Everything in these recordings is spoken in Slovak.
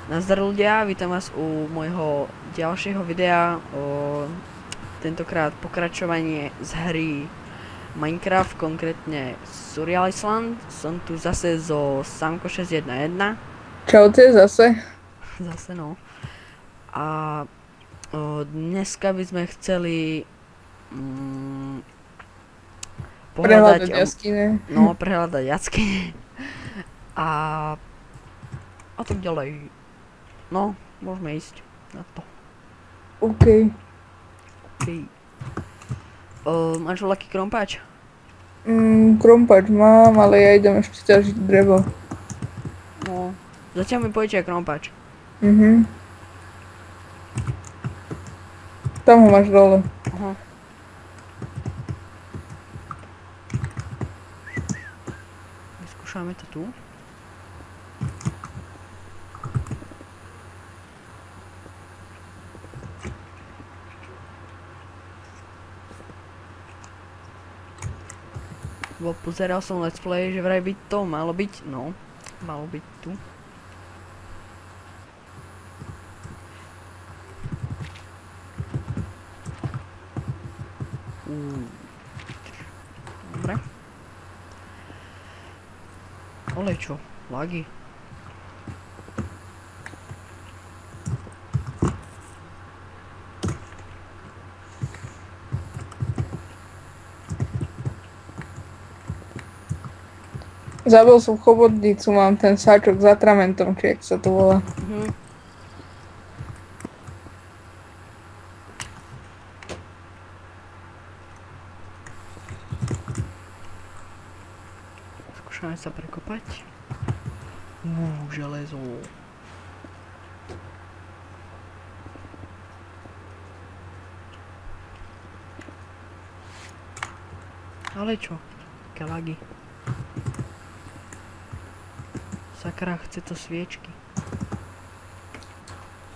Nazdar ľudia, vítam vás u môjho ďalšieho videa, tentokrát pokračovanie z hry Minecraft, konkrétne Surreal Island. Som tu zase so Samko 611. Čaute zase. Zase no. A dneska by sme chceli Prehľadať pohľadať, jaskyne. no prehľadať jaskyne a tak ďalej. No, môžeme ísť na to. OK. Okay. Máš voľaký krompáč? Krompač mám, ale ja idem ešte ťažiť drevo. No, zatiaľ mi pojďte krompáč. Tam ho máš dole. Aha. Vyskúšame to tu. Bo pozeral som let's play, že vraj by to malo byť, no, malo byť tu. Dobre. Ale čo, lagy. Zabil som chobotnicu, mám ten sáčok s atramentom, či jak sa to volá. Skúšame sa prekopať. Železo. Ale čo? Aké lagy. Sakra, chce to sviečky.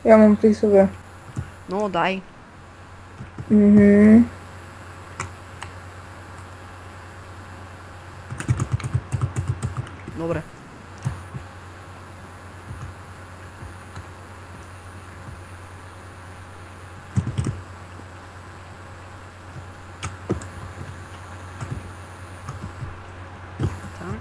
Ja mám pri sebe. No, daj. Dobre. Tak.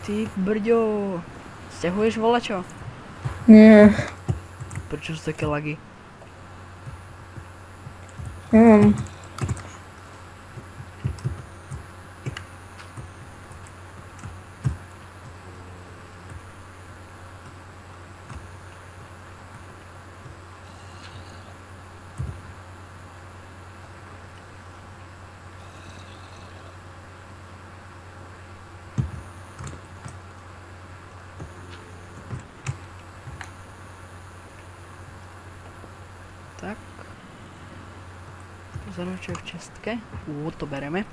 Ty brďo. Sťahuješ volačo? Nie. Prečo sú také lagy? Neviem. Tak. Pozerám, čo je v čestke. To bereme.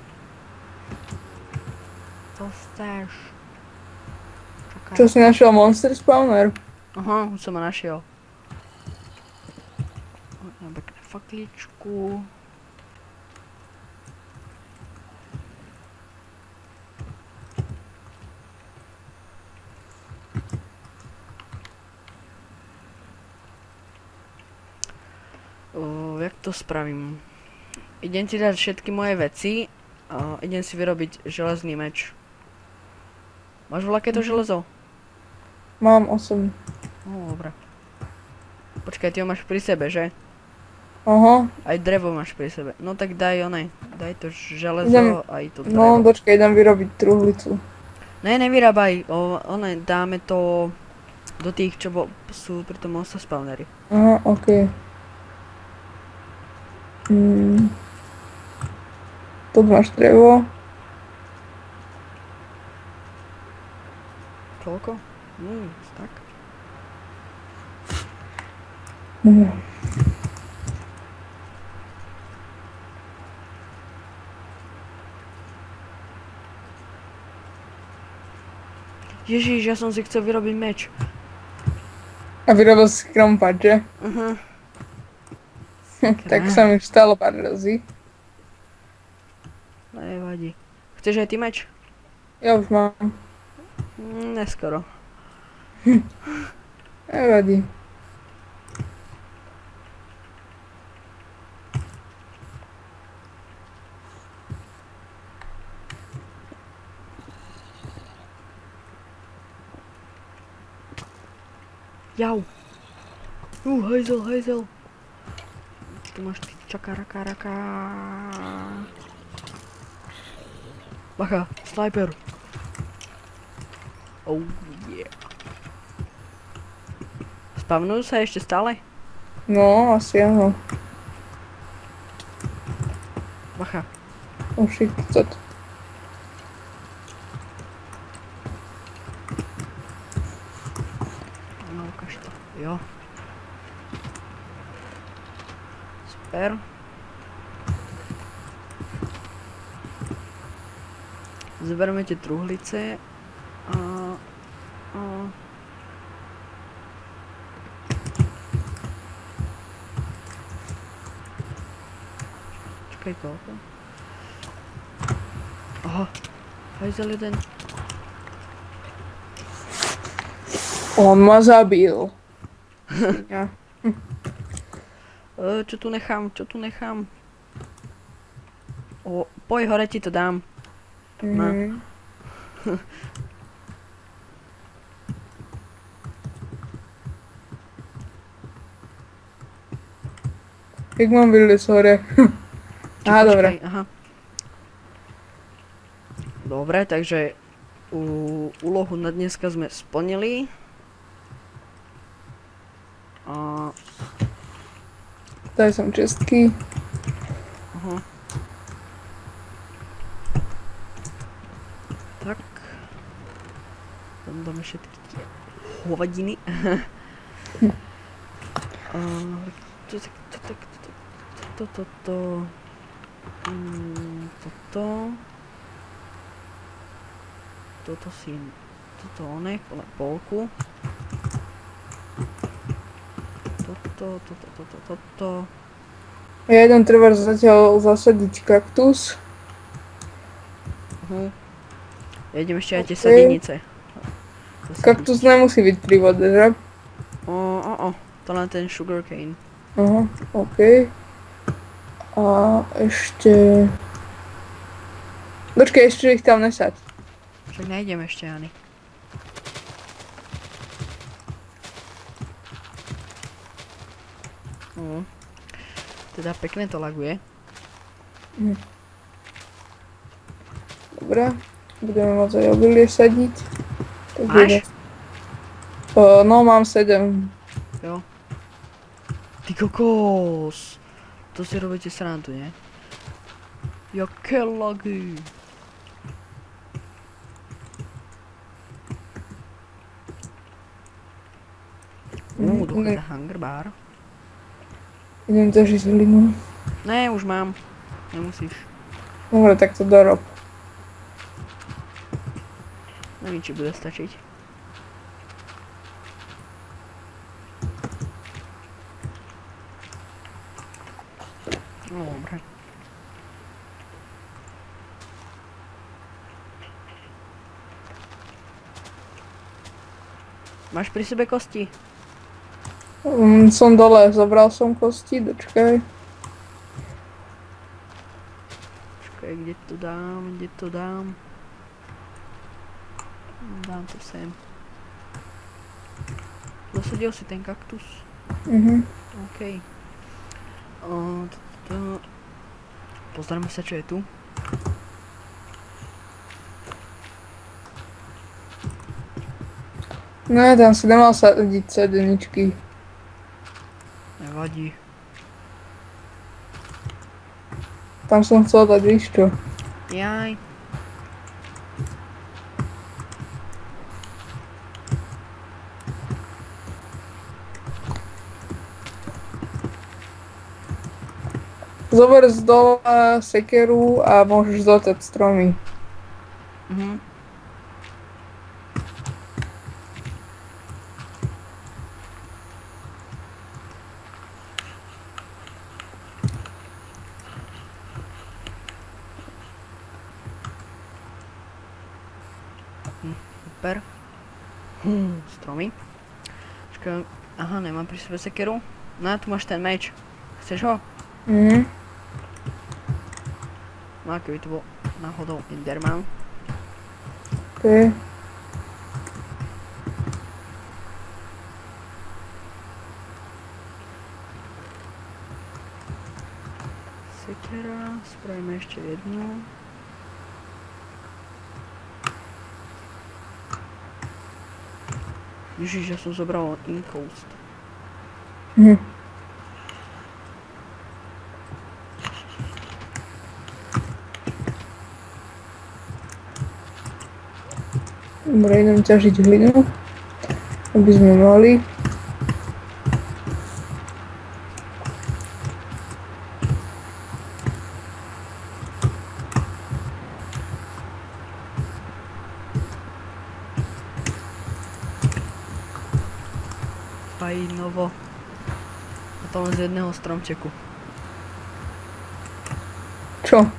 To chceš. Čo si našiel monster spawner? Aha, už som ho našiel. Na pekné fakličku. Jak to spravím? Idem ti dať všetky moje veci a idem si vyrobiť železný meč. Máš voľaké to železo? Mám 8. No, dobre. Počkaj, ty ho máš pri sebe, že? Aha. Aj drevo máš pri sebe. No tak daj oné. Daj to železo aj to No, drevo. počkaj, idem vyrobiť truhlicu. Ne, nevyrábaj. Oné, dáme to do tých, čo sú pri tom monster spawnery. Aha, OK. Tu máš drevo. Koľko? Tak. Ježiš, ja som si chcel vyrobiť meč. A vyrobil si krompač, že? Tak sa mi stalo pár razy. Nevadí. Chceš aj ty meč? Ja už mám. Neskoro. Nevadí. Jau. Hajzel. Tu máš ty čakaraka. Bacha, sniper. Oh yeah. Spavnujú sa ešte stále? No, asi áno. Bacha. Oh shit, co to? No, ukáž to. Jo. Super. Zberme tie truhlice a... Čakaj, koľko? Aha, hajzel jeden. On ma zabil. Ja. Čo tu nechám? Poj, hore ti to dám. No. Mhm. Jak mám vylez hore? Aha, dobre. Aha. Dobre, takže úlohu na dneska sme splnili. A... Daj som čestky. Aha. Tak. Tam dáme všetky tie hovadiny. Toto si... Toto onek, polku. Toto. Ja idem treba zatiaľ zasadiť kaktus. Ja idem ešte aj tie sadenice. Kaktus nemusí byť pri vode, že? To len ten sugarcane. Aha, okej. A ešte... Počkej, ešte ich tam nesaď. Však nejdem ešte ani. Teda pekne to laguje. Dobre, budeme môcť aj obilie sadiť. Máš? No, mám 7. Jo. Ty kokos! To si robíte srandu, nie? Jaké lagy! Dochádza hunger bar. Idem zažiť hlinu. Ne, už mám. Nemusíš. Dobre, tak to dorob. Neviem, či bude stačiť. No, dobre. Máš pri sebe kosti? Som dole, zobral som kosti, dočkaj. Počkaj, kde to dám? Dám to sem. Zasadil si ten kaktus? OK. Pozrieme sa, čo je tu. Ne, tam si nemal sadiť sadeničky. Nevadí. Tam som chcel dať, víš čo? Jaj. Zober z dola sekeru a môžeš zotať stromy. Super. Stromy. Počkaj, aha, nemám pri sebe sekeru. No a tu máš ten meč. Chceš ho? No a keby to bol náhodou Enderman. OK. Sekera, spravíme ešte jednu. Ježiš, ja som zobral inkoust. Dobre, idem ťažiť hlinu, aby sme mali. Fajnovo. A to len z jedného stromčeku. Čo?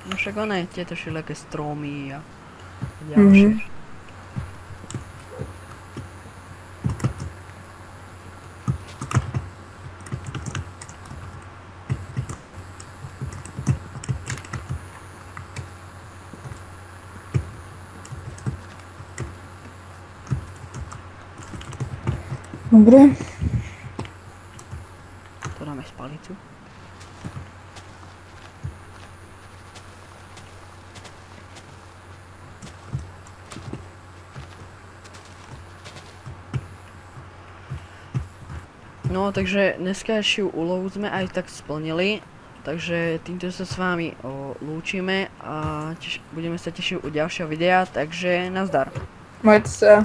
No však oné, tieto všelijaké stromy a ďalšie. Dobre. To dáme spalicu. No, takže dneskajšiu úlohu sme aj tak splnili. Takže týmto sa s vami lúčime a budeme sa tešiť u ďalšieho videa, takže nazdar. Majte sa.